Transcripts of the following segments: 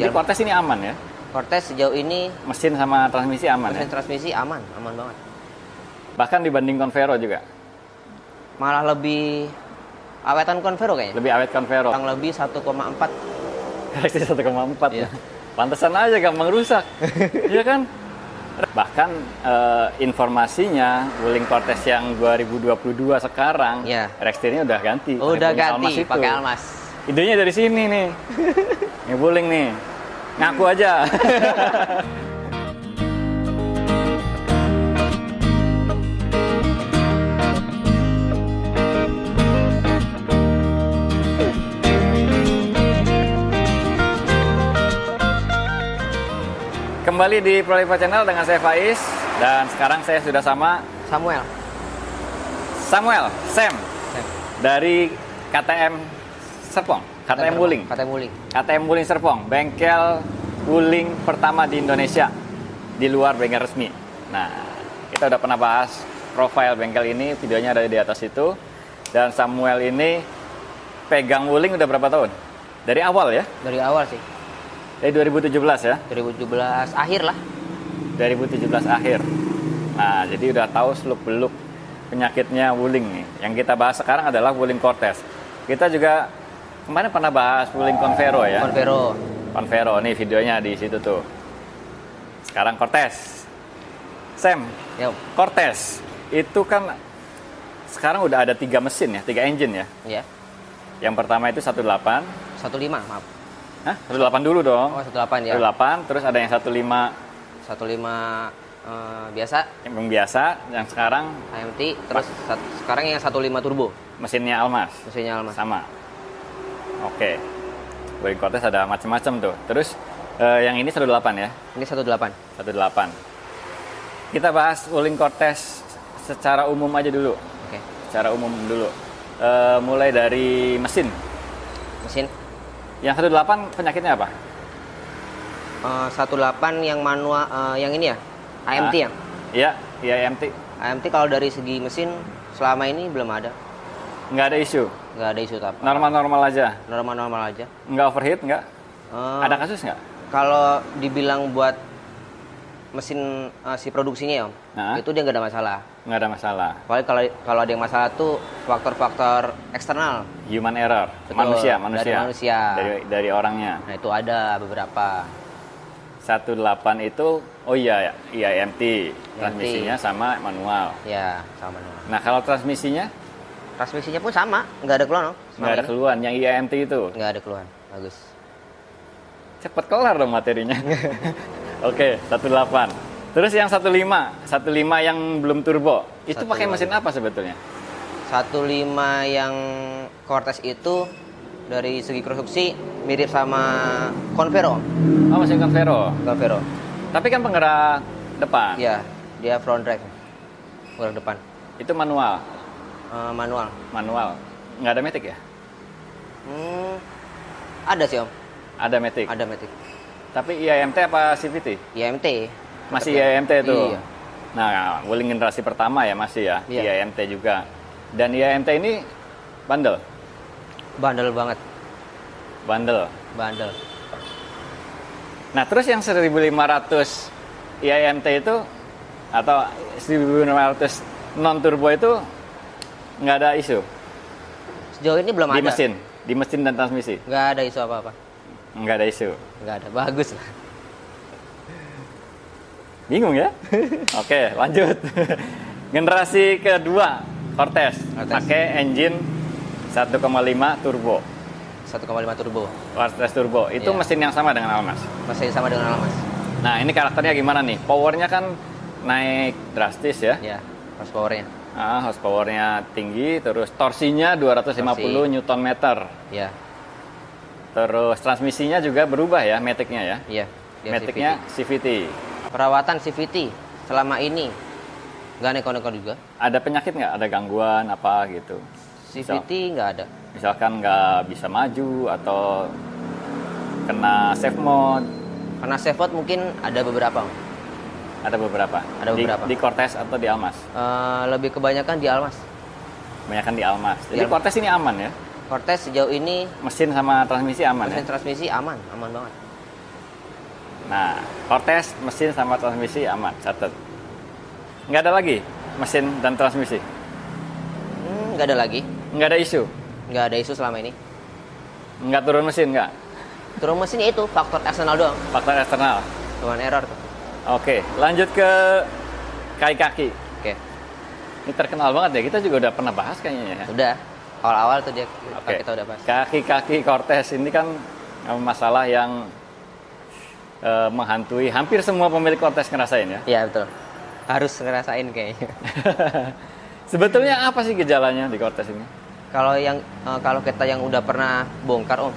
Jadi Cortez ini aman ya? Cortez sejauh ini Mesin sama transmisi aman mesin ya? transmisi aman banget. Bahkan dibanding Convero juga? Malah lebih awetan Convero kayaknya. Lebih awet Convero? Kurang lebih 1,4. Galaxy 1,4 Iya. ya? Pantesan aja gampang rusak. Iya kan? Bahkan informasinya Wuling Cortez yang 2022 sekarang, Iya. Rextirnya udah ganti. Udah Pakai ganti, Almas itu. pakai Almas. Idenya dari sini nih. Ini Wuling nih. Ngaku aja. Kembali di Proliva Channel dengan saya Faiz, dan sekarang saya sudah sama Samuel. Sam dari KTM Serpong, KTM Wuling. KTM Wuling Serpong, bengkel Wuling pertama di Indonesia di luar bengkel resmi. Nah, kita udah pernah bahas profil bengkel ini, videonya ada di atas itu. Dan Samuel ini pegang Wuling udah berapa tahun? Dari awal ya? Dari awal sih. Dari 2017 ya? 2017 akhir lah. 2017 akhir. Nah, jadi udah tahu seluk-beluk penyakitnya Wuling nih. Yang kita bahas sekarang adalah Wuling Cortez. Kita juga kemarin pernah bahas Wuling Convero ya? Convero, nih videonya di situ tuh. Sekarang Cortez. Sam, Yo. Cortez itu kan sekarang udah ada 3 mesin ya, 3 engine ya. Iya. Yang pertama itu 18. 15, maaf. Hah? 18 dulu dong. Oh, 18 ya. 18, terus ada yang 15 biasa, yang biasa, yang sekarang AMT, terus sekarang yang 15 turbo. mesinnya Almas. Mesinnya Almas. Sama. Oke. Wuling Cortez ada macam-macam tuh. Terus yang ini 18 ya. Ini 18. 18. Kita bahas Wuling Cortez secara umum aja dulu. Oke. Secara umum dulu. Mulai dari mesin. Mesin Yang 18 penyakitnya apa? 18 yang manual, yang ini ya, AMT ya. Iya, iya AMT. AMT kalau dari segi mesin selama ini belum ada. Nggak ada isu. Nggak ada isu apa. Normal-normal aja. Normal-normal aja. Nggak overheat, nggak? Ada kasus nggak? Kalau dibilang buat mesin si produksinya ya, Om, Nah. itu dia nggak ada masalah. Nggak ada masalah. Paling kalau ada yang masalah tuh faktor-faktor eksternal. Human error. Betul, Manusia. dari manusia. Dari orangnya. Nah itu ada beberapa. 18 itu, oh iya, iya AMT. Transmisinya sama manual. Ya, sama manual. Nah, kalau transmisinya Transmisinya pun sama, nggak ada keluhan, Om. nggak ada keluhan. Yang IAMT itu Nggak ada keluhan, bagus. cepet kelar dong materinya. Oke, 18. Terus yang 15 yang belum turbo, itu pakai 15. mesin apa sebetulnya? 15 yang Cortez itu dari segi konstruksi mirip sama Convero. Oh, mesin Convero. Convero. Tapi kan penggerak depan. Ya, dia front drive. Kurang depan. Itu manual. Manual. Manual. Nggak ada matic ya? Ada sih, Om. Ada matic. Ada matic. Tapi IAMT apa CVT? IMT. Masih Tetap ya. IAMT tuh. Iya. Nah, Wuling generasi pertama ya masih ya. Iya. IAMT juga. Dan IAMT ini bandel. Bandel banget. Bandel. Bandel. Nah, terus yang 1500 IAMT itu atau 1500 non turbo itu nggak ada isu Sejauh ini belum di ada. di mesin dan transmisi. Nggak ada isu apa-apa. Nggak ada isu. Nggak ada. Bagus lah. Bingung ya? Oke, lanjut. Generasi kedua Cortez pakai engine 1,5 turbo. 1,5 turbo. Cortez turbo. Itu Iya. mesin yang sama dengan Almas. Masih sama dengan Almas. Nah, ini karakternya gimana nih? Powernya kan naik drastis ya. Ya, horsepower-nya. Horsepower-nya tinggi, terus torsinya 250 Nm. Ya. Terus transmisinya juga berubah ya, matic-nya ya. Iya. dia Matic-nya CVT. Perawatan CVT selama ini nggak neko-neko juga. Ada penyakit nggak? Ada gangguan apa gitu? CVT nggak ada. Misalkan nggak bisa maju atau kena safe mode. Karena safe mode mungkin ada beberapa. Ada beberapa. Ada beberapa. Di Cortez atau di Almas? Lebih kebanyakan di Almas. Kebanyakan di Almas. Jadi Di Almas. Cortez ini aman ya? Cortez sejauh ini Mesin sama transmisi aman mesin ya? transmisi aman banget. Nah, Cortez, mesin sama transmisi aman, catat. Nggak ada lagi mesin dan transmisi? Nggak ada lagi. Nggak ada isu? Nggak ada isu selama ini. Nggak turun mesin, nggak? Turun mesinnya itu faktor eksternal doang. Faktor eksternal? Cuman error tuh. Oke, lanjut ke kaki-kaki. Oke. Ini terkenal banget ya, kita juga udah pernah bahas kayaknya ya. Udah. Awal-awal tuh dia Oke. kita udah bahas. Kaki-kaki Cortez ini kan masalah yang menghantui hampir semua pemilik Cortez ngerasain ya. Iya betul. Harus ngerasain kayaknya. Sebetulnya apa sih gejalanya di Cortez ini? Kalau kita yang udah pernah bongkar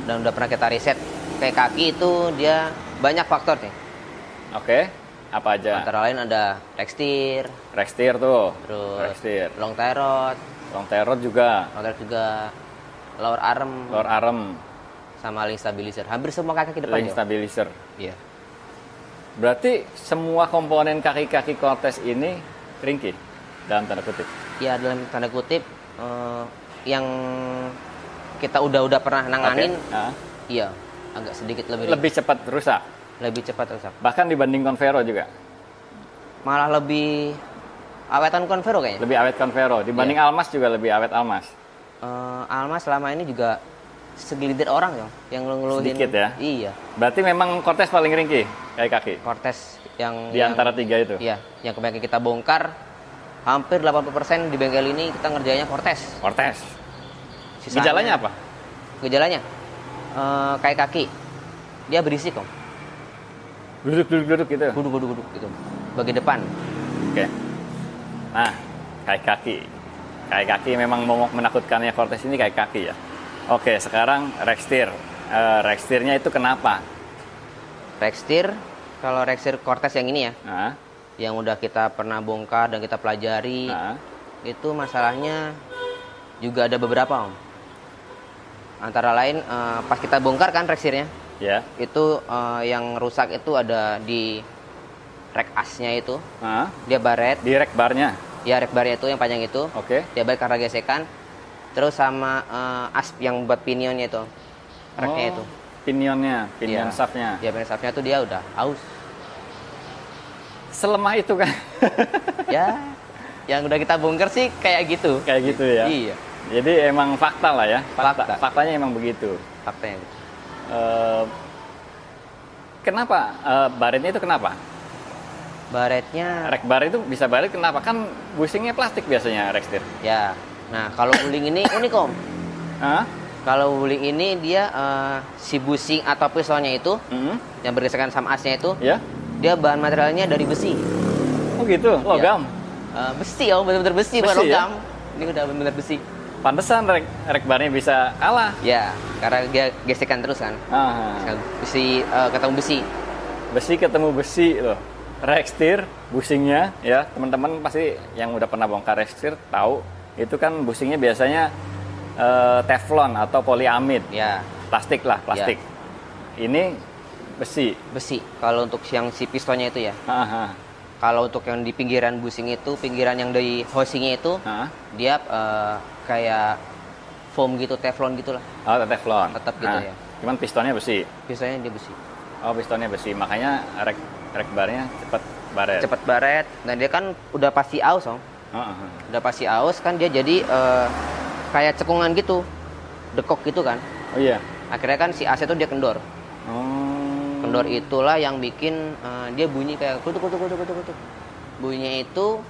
dan udah pernah kita riset kayak kaki itu dia banyak faktor nih. Oke. Apa aja? Antara lain ada Rexteer tuh. terus Rexteer. long tie rod juga. lower arm sama link stabilizer. Hampir semua kaki depan. Link stabilizer. Iya. Berarti semua komponen kaki-kaki Cortez ini ringkih dalam tanda kutip. Ya dalam tanda kutip yang kita udah pernah nanganin. Iya, agak sedikit lebih cepat rusak. Lebih cepat rusak. Bahkan dibanding Convero juga. Malah lebih awetan Convero kayaknya. Lebih awet Convero dibanding Almas juga lebih awet Almas. Almas selama ini juga segelintir orang yang ngeluhin. Sedikit ya. Iya. Berarti memang Cortez paling ringkih kayak kaki. Cortez yang di antara tiga itu. Iya, yang kebanyakan kita bongkar hampir 80% di bengkel ini kita ngerjainnya Cortez. Gejalanya apa? Gejalanya kayak kaki. Dia berisik kok. Duduk gitu. Duduk gitu. Bagian depan. Oke. Nah, kayak kaki. Kayak kaki memang menakutkannya Cortez ini kayak kaki ya. Oke, sekarang Rexteer. Rexteernya itu kenapa? Rexteer, kalau Rexteer Cortez yang ini ya, yang udah kita pernah bongkar dan kita pelajari, itu masalahnya juga ada beberapa, Om. Antara lain pas kita bongkar kan Rexteernya, itu yang rusak itu ada di rek asnya itu, dia baret. Di rek barnya? Ya, rek barnya itu yang panjang itu. Oke. Dia baret karena gesekan. Terus sama as yang buat pinionnya itu, reknya itu. Pinion shaftnya. Ya, pinion shaftnya tuh dia udah aus. Selemah itu kan? Ya, yang udah kita bongkar sih kayak gitu. Kayak gitu ya? Iya. Jadi emang fakta lah ya? Faktanya emang begitu? Faktanya gitu. Kenapa? Baretnya itu kenapa? Baretnya... Rek bar itu bisa baret kenapa? Kan bushingnya plastik biasanya Rexteer. Ya. Nah, kalau wuling ini unik, Om. Kalau wuling ini dia si bushing atau pistonnya itu yang bergesekan sama asnya itu, dia bahan materialnya dari besi. Oh gitu, logam? Ya. Besi, Om, benar-benar besi, bukan logam. Ini udah benar-benar besi. Pantesan rek barnya bisa kalah. Ya, karena dia gesekan terus kan. Besi ketemu besi. Besi ketemu besi loh. Rexteer bushingnya ya, teman-teman pasti yang udah pernah bongkar Rexteer tahu. Itu kan bushingnya biasanya teflon atau poliamid. Ya. Plastik. Ya. Ini besi. Kalau untuk yang si pistonnya itu ya. Kalau untuk yang di pinggiran bushing itu, pinggiran yang dari housingnya itu, dia kayak foam gitu, teflon gitulah. Oh, teflon. Tetap gitu ya. Cuman pistonnya besi. Pistonnya dia besi. Oh, pistonnya besi. Makanya rek barnya cepat baret. Dan dia kan udah pasti aus, Om. Udah pasti aus kan dia jadi kayak cekungan gitu, dekok gitu kan. Oh iya. Akhirnya kan si AC itu dia kendor. Kendor itulah yang bikin dia bunyi kayak kutuk. Bunyinya itu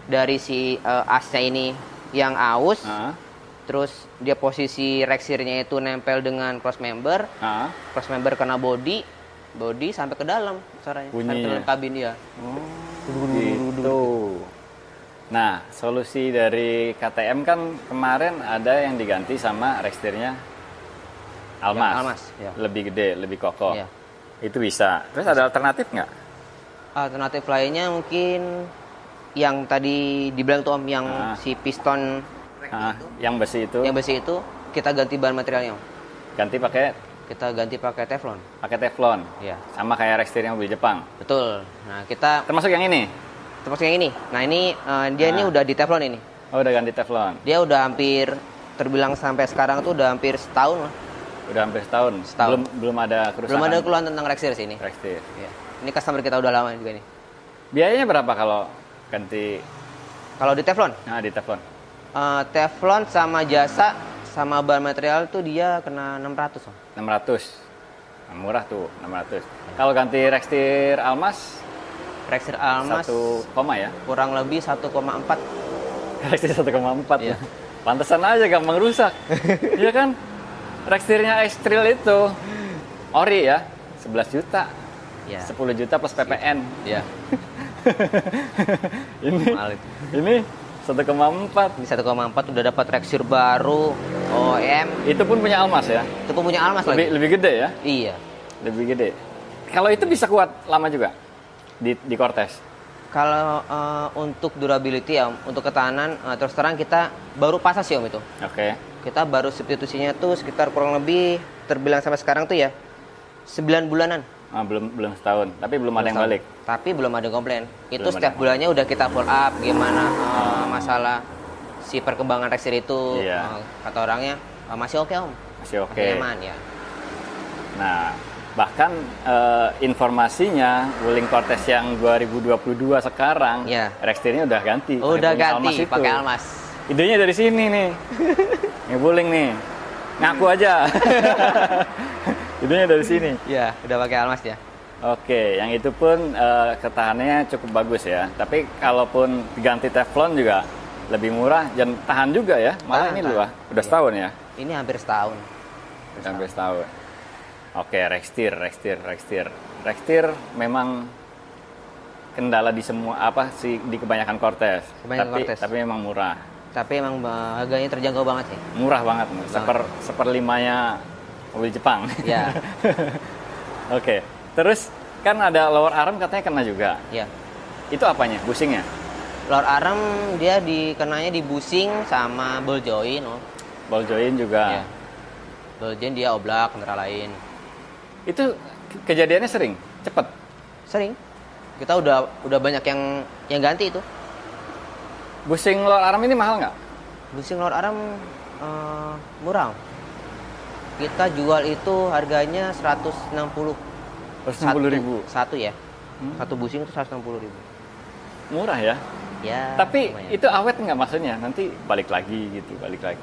dari si AC-nya ini yang aus. Terus dia posisi Rexteer-nya itu nempel dengan cross member. Cross member kena body sampai ke dalam suaranya. Sampai ke dalam kabin dia. Gitu. Nah, solusi dari KTM kan kemarin ada yang diganti sama Rexteer-nya Almas. Ya. Lebih gede, lebih kokoh. Ya. Itu bisa. Terus ada alternatif nggak? Alternatif lainnya mungkin yang tadi dibilang tuh, Om, yang si piston yang besi itu. Yang besi itu kita ganti bahan materialnya, Om. Kita ganti pakai teflon. Pakai teflon. Iya. Sama kayak Rexteer yang di Jepang. Betul. Nah, kita termasuk yang ini. Nah, ini dia ini udah di teflon ini. Oh, udah ganti teflon. Dia udah hampir terbilang sampai sekarang tuh udah hampir setahun lah. Udah hampir setahun. Belum ada kerusakan. Belum ada keluhan tentang Rextir sini. Rextir. Ya. Ini customer kita udah lama juga nih. Biayanya berapa kalau ganti? Kalau di Teflon? Nah, di Teflon. Teflon sama jasa sama bahan material tuh dia kena 600, Om. 600. Nah, murah tuh, 600. Kalau ganti Rextir Almas? Rextir Almas 1, ya? Kurang lebih 1,4. Rextir 1,4. Iya. Pantesan aja gampang rusak. Iya kan? Rextirnya X-Trail itu ori ya, 11 juta. Ya. 10 juta plus PPN. Iya. ini 1,4. Di 1,4 udah dapat Rextir baru, OEM. Itu pun punya Almas ya? Itu pun punya Almas lagi. Lebih gede ya? Iya. Lebih gede. Kalau itu bisa kuat lama juga di Cortez? Kalau untuk durability ya, untuk ketahanan terus terang kita baru pasang sih Om itu. Oke. Kita baru substitusinya tuh sekitar kurang lebih terbilang sampai sekarang tuh ya 9 bulanan. Belum setahun, tapi belum ada yang balik. Tapi belum ada komplain. Itu Belum setiap bulannya udah kita follow up gimana masalah si perkembangan Rextir itu. Iya. Kata orangnya masih oke Om. Masih oke. Masih nyaman ya. Nah, bahkan informasinya Wuling Cortez yang 2022 sekarang, ya. Rextirnya udah ganti. Udah ganti pakai Almas. Idenya dari sini nih. Ini Wuling nih. Ngaku aja. Idenya dari sini. Ya, udah pakai Almas ya. Oke, yang itu pun ketahanannya cukup bagus ya. Tapi kalaupun diganti Teflon juga lebih murah dan tahan juga ya. Malah ini udah setahun ya. Ini hampir setahun. Hampir setahun. Oke, Rextir memang kendala di semua di kebanyakan Cortez. Tapi memang murah. Tapi emang harganya terjangkau banget sih. Murah banget. Seperlimanya mobil Jepang. Ya. Oke. Terus kan ada lower arm katanya kena juga. Ya. Itu apanya? Bushingnya? Lower arm dia dikenanya di bushing sama ball joint. Ball joint juga. Ya. Ball joint dia oblak antara lain. Itu kejadiannya sering? Cepet? Sering. Kita udah banyak yang ganti itu. Bushing lower arm ini mahal nggak? Bushing lower arm murah. Kita jual itu harganya 160. 160.000. Satu ya. Satu bushing itu 160.000. Murah ya? Ya. Tapi lumayan. itu awet nggak maksudnya? Nanti balik lagi.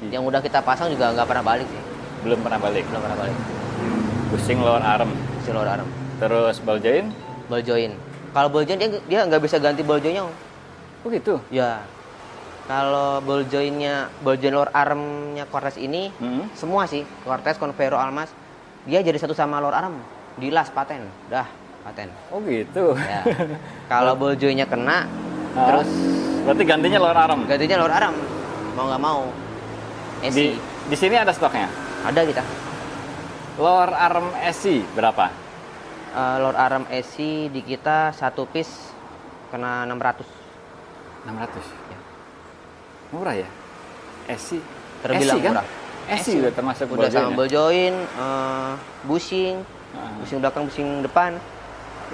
Yang udah kita pasang juga nggak pernah balik sih. Belum pernah balik. Bushing lower arm. Bushing lower arm. Terus ball joint? Ball joint. Kalau ball joint dia nggak bisa ganti ball jointnya. Oh gitu? Ya. Kalau ball joint lower armnya Cortez ini semua sih Cortez, Convero, Almas dia jadi satu sama lower arm. Dilas paten, paten. Oh gitu. Ya. Kalau ball jointnya kena, terus berarti gantinya lower arm. Mau nggak mau. SI. Di sini ada stoknya? Ada kita. Lower arm SI berapa? Lower arm SI di kita satu piece kena 600. 600. Ya. Murah ya? SI. Terbilang kan? murah. SI udah termasuk udah sama ya? ball joint, bushing, bushing belakang, bushing depan.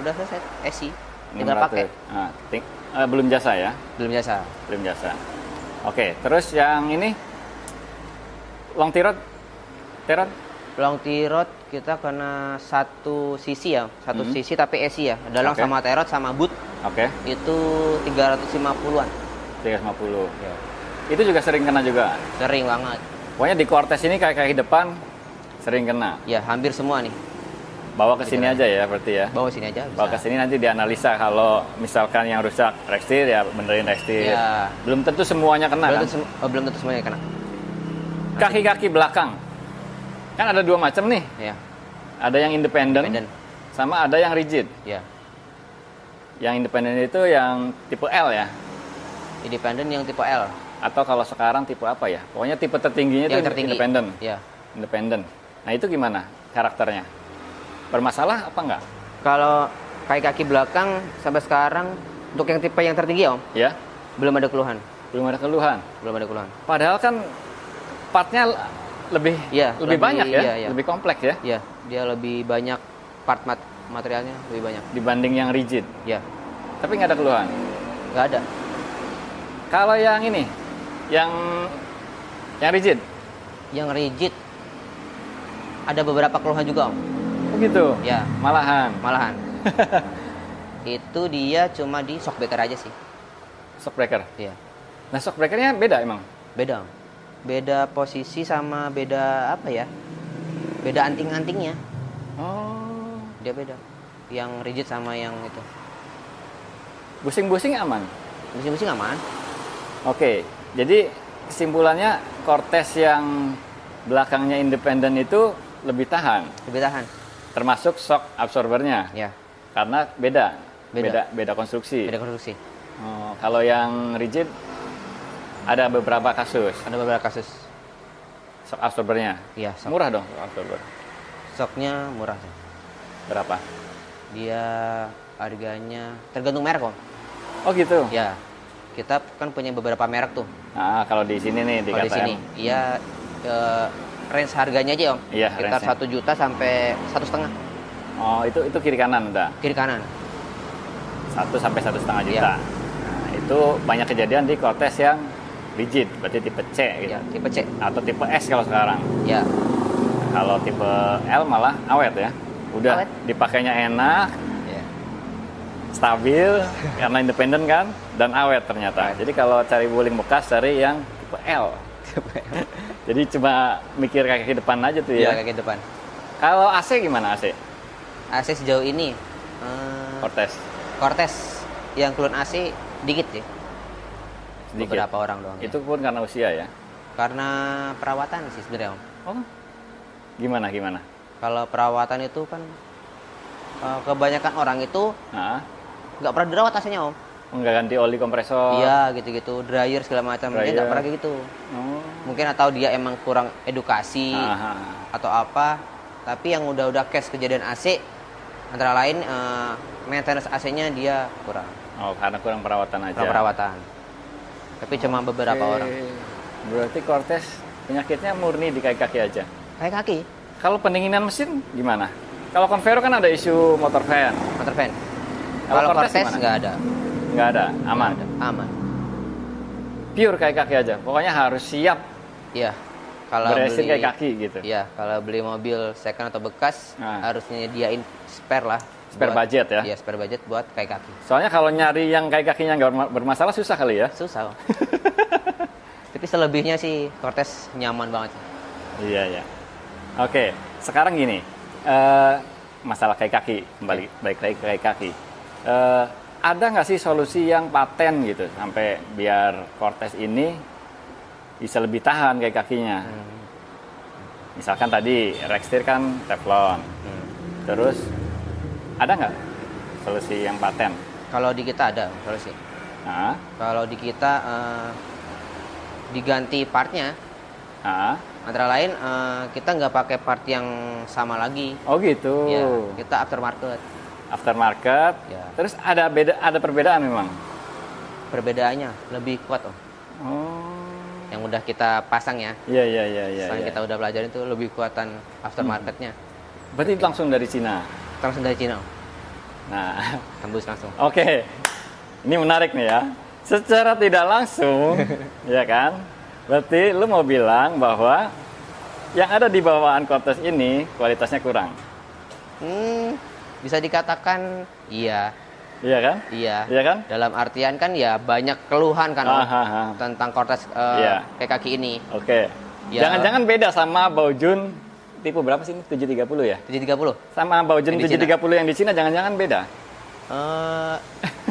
Udah selesai. SI. Tinggal pakai. Belum jasa ya? Belum jasa. Oke, terus yang ini long tirot? Long tirot kita kena satu sisi ya, sisi tapi SI ya. Dalang sama tirot sama boot. Oke. Itu 350-an. 350. Ya. Itu juga sering kena juga? Sering banget. Pokoknya di Cortez ini kaki depan sering kena? Ya, hampir semua nih. Bawa ke sini aja ya berarti ya? Bawa sini aja bisa. Bawa ke sini nanti dianalisa kalau misalkan yang rusak Rextir ya benerin Rextir. Ya. Belum tentu semuanya kena belum tentu semuanya kena. Kaki-kaki belakang. Kan ada dua macam nih. Ya. Ada yang independen sama ada yang rigid. Ya. Yang independen itu yang tipe L ya? Independen yang tipe L. Atau kalau sekarang tipe apa ya? Pokoknya tipe tertingginya itu independen. Ya. Independen. Nah itu gimana karakternya? Bermasalah apa enggak? Kalau kaki belakang sampai sekarang untuk yang tipe yang tertinggi Om? Ya. Belum ada keluhan. Padahal kan partnya lebih banyak ya? Iya. Lebih kompleks ya? Iya, dia lebih banyak part materialnya lebih banyak dibanding yang rigid. Ya. Tapi nggak ada keluhan? Nggak ada. Kalau yang ini, yang rigid? Yang rigid ada beberapa keluhan juga Om. Oh gitu? Ya. Malahan? Malahan. Itu dia cuma di shockbreaker aja sih. Shockbreaker? Iya. Nah shockbreakernya beda emang? Beda Om. Beda posisi sama beda apa ya? Beda anting-antingnya. Oh. Dia beda. Yang rigid sama yang itu. Busing-busing aman? Busing-busing aman. Oke, jadi kesimpulannya Cortez yang belakangnya independen itu lebih tahan? Lebih tahan. Termasuk shock absorbernya? Ya. Karena beda konstruksi? Beda konstruksi. Oh, kalau yang rigid ada beberapa kasus? Ada beberapa kasus. Shock absorbernya? Iya. Murah dong shock absorber? Shocknya murah sih. Berapa? Dia harganya tergantung merek Om. Oh gitu? Ya. Kita kan punya beberapa merek tuh. Nah, kalau di sini nih di Kalau KTM. di sini, iya range harganya aja Om. Iya, sekitar range-nya. 1 juta sampai 1,5. Oh, itu kiri kanan udah. Kiri kanan. 1 sampai 1,5 juta. Iya. Nah, itu banyak kejadian di Cortez yang rigid, berarti tipe C gitu. Ya, tipe C. Atau tipe S kalau sekarang. Ya. Nah, kalau tipe L malah awet ya. Udah Awet. dipakainya enak, Ya. stabil karena independen kan, dan awet ternyata. Jadi kalau cari wuling bekas cari yang tipe L. Jadi cuma mikir kaki depan aja tuh Iya, ya. kaki depan. Kalau AC gimana AC? AC sejauh ini Cortez. Cortez yang keluar AC dikit sih. Sedikit. Beberapa orang doang. Itu Ya. pun karena usia ya. Karena perawatan sih sebenarnya Om. Oh. Gimana? Kalau perawatan itu kan kebanyakan orang itu Nah, nggak pernah dirawat AC-nya Om. nggak ganti oli kompresor. Iya gitu-gitu, dryer segala macam. Dia Dryer. nggak pernah kayak gitu. Oh. Mungkin atau dia emang kurang edukasi Aha. atau apa. Tapi yang udah case kejadian AC antara lain maintenance AC-nya dia kurang. Oh, karena kurang perawatan aja. Kurang perawatan. Tapi cuma beberapa Oke. orang. Berarti Cortez penyakitnya murni di kaki-kaki aja. Kayak kaki, Kalau pendinginan mesin gimana? Kalau Convero kan ada isu motor fan. motor fan. Kalau Kalau Cortez Cortez gimana? nggak ada. Nggak ada, aman. Nggak ada. Aman. Pure kayak kaki aja. Pokoknya harus siap Iya. Kalau beresin beli kayak kaki gitu. Iya, kalau beli mobil second atau bekas Nah. harus nyediain spare lah. Spare budget ya? Iya, spare budget buat kayak kaki. Soalnya kalau nyari yang kayak kakinya nggak bermasalah susah kali ya. Susah. Om. Tapi selebihnya sih Cortez nyaman banget. Iya, iya. Oke, sekarang gini. Masalah kayak kaki, kembali baik lagi ke kayak kaki. Ada nggak sih solusi yang paten gitu sampai biar Cortez ini bisa lebih tahan kayak kakinya? Misalkan tadi Rextir kan Teflon. Terus ada nggak solusi yang paten? Kalau di kita ada solusi. Nah, Kalau di kita diganti partnya, nah. antara lain kita nggak pakai part yang sama lagi. Oh gitu. Ya, kita aftermarket. Aftermarket. Ya. Terus ada perbedaan memang. Perbedaannya lebih kuat Om. Oh. Yang udah kita pasang ya. Iya. Setelah kita udah belajar itu lebih kuatan aftermarketnya. Berarti langsung dari Cina. Langsung dari Cina Om. Nah, Tembus langsung. oke. Ini menarik nih ya. Secara tidak langsung, ya kan? Berarti lu mau bilang bahwa yang ada di bawaan Cortez ini kualitasnya kurang. Bisa dikatakan iya. Iya kan? Iya. Iya kan? Dalam artian kan ya banyak keluhan kan Om, Aha. tentang Cortez Iya. kayak kaki ini. Oke. Ya. Jangan-jangan beda sama Baojun tipe berapa sih ini? 730 ya? 730. Sama Baojun Yang di 730 yang di Cina jangan-jangan beda.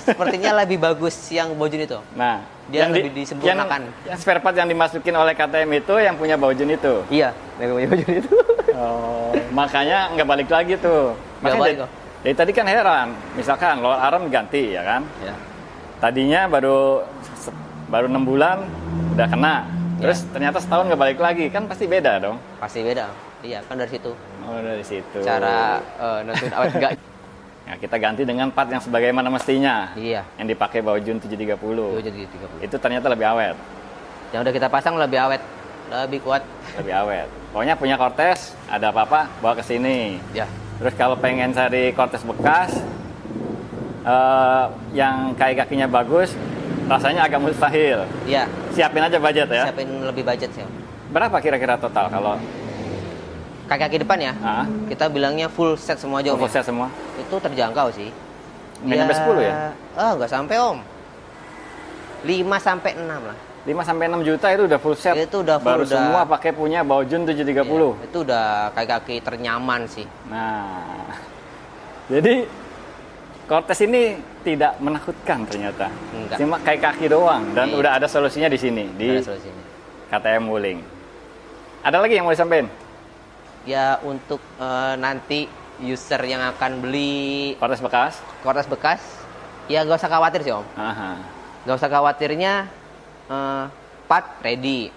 Sepertinya lebih bagus yang Baojun itu. Nah, Dia lebih disempurnakan. Yang spare part yang dimasukin oleh KTM itu yang punya Baojun itu. Iya, lebih punya Baojun itu. Oh, makanya nggak balik lagi tuh. Nggak Makanya balik dari, kok. dari tadi kan heran, misalkan lower arm ganti ya kan? Ya. Tadinya baru 6 bulan udah kena, terus ternyata setahun nggak balik lagi, kan pasti beda dong. Pasti beda. Iya, kan dari situ. Oh dari situ. Cara nentuin awet enggak. Nah, kita ganti dengan part yang sebagaimana mestinya. Iya. Yang dipakai Baojun 730. Itu jadi 30. Itu ternyata lebih awet. Yang udah kita pasang lebih awet, lebih kuat. Lebih awet. Pokoknya punya Cortez, ada apa-apa bawa ke sini. Ya. Terus kalau pengen cari Cortez bekas yang kayak kakinya bagus, rasanya agak mustahil. Iya. Siapin aja budget ya. Siapin lebih budget sih. Om. Berapa kira-kira total kalau kaki-kaki depan ya, kita bilangnya full set semua aja Om. Full set semua? Itu terjangkau sih. Nggak nyampe 10 ya? Nggak sampai Om. 5-6 lah. 5-6 juta itu udah full set. Itu udah full. Baru semua pakai punya Baojun 730. Iya, itu udah kaki-kaki ternyaman sih. Nah, jadi Cortez ini tidak menakutkan ternyata. Enggak. Cuma kaki doang dan udah ada solusinya di sini di KTM Wuling. Ada lagi yang mau disampaikan? Ya untuk nanti user yang akan beli Cortez bekas, ya gak usah khawatir sih Om. Gak usah khawatirnya, part ready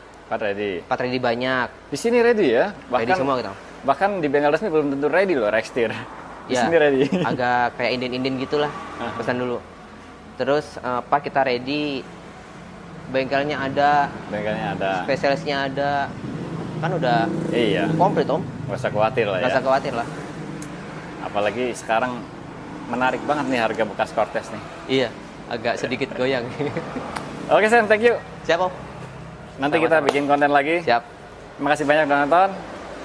banyak. Di sini ready ya? Ready semua gitu. Bahkan di bengkel resmi belum tentu ready loh Rextir. Di ya, sini ready. Agak kayak inden-inden gitulah. Pesan dulu. Terus part kita ready, bengkelnya ada, spesialisnya ada. Kan udah komplit Om. Gak usah khawatir lah ya. Gak usah khawatir lah. Apalagi sekarang menarik banget nih harga bekas Cortez nih. Iya, agak sedikit goyang. Oke Sam, thank you. Siap Om. Nanti kita bikin konten lagi. Siap. Terima kasih banyak udah nonton.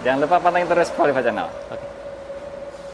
Jangan lupa pantengin terus Qualify Channel. Oke.